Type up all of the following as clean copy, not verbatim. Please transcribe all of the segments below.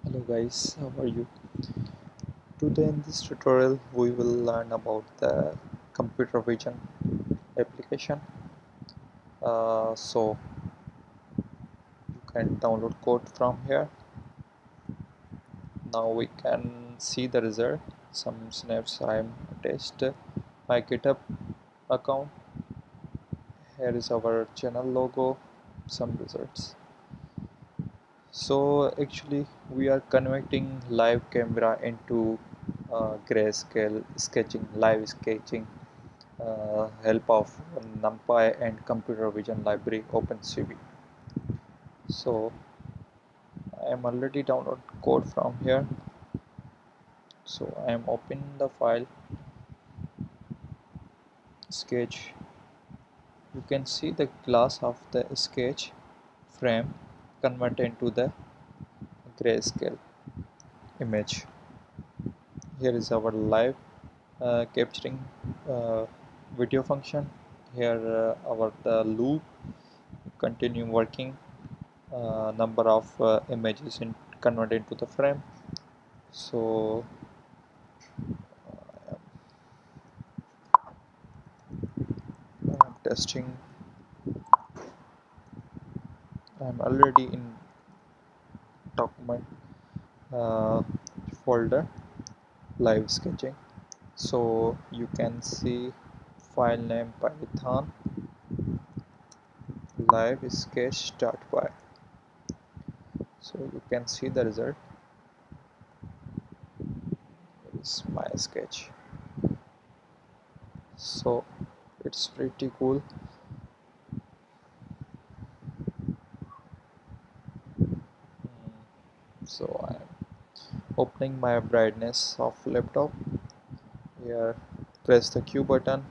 Hello guys, how are you? Today in this tutorial we will learn about the computer vision application. So you can download code from here. Now we can see the result. Some snaps I am attached my GitHub account. Here is our channel logo, some results. So actually we are converting live camera into grayscale sketching, live sketching help of NumPy and computer vision library OpenCV. So I am already download code from here. So I am opening the file sketch. You can see the glass of the sketch frame converted into the grayscale image. Here is our live capturing video function. Here our the loop continue working number of images in converted into the frame. So testing. I'm already in document uh, folder live sketching. So you can see file name Python live sketch.py. So you can see the result is my sketch. So it's pretty cool. So I'm opening my brightness of laptop. Here press the Q button,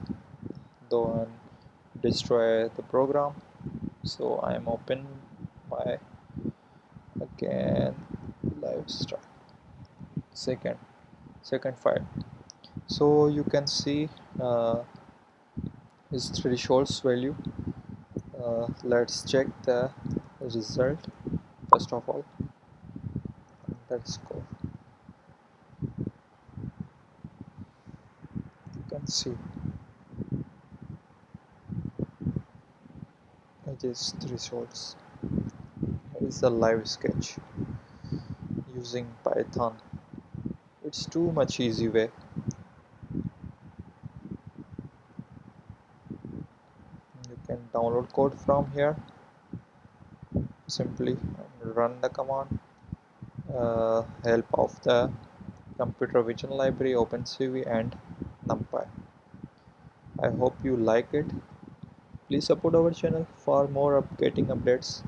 then destroy the program. So I am open my again live start second file. So you can see is thresholds value. Let's check the result first of all. Let's go. You can see it is thresholds. It is a live sketch using Python. It's too much easy way. You can download code from here. Simply run the command. Help of the computer vision library OpenCV and NumPy. I hope you like it. Please support our channel for more updating updates.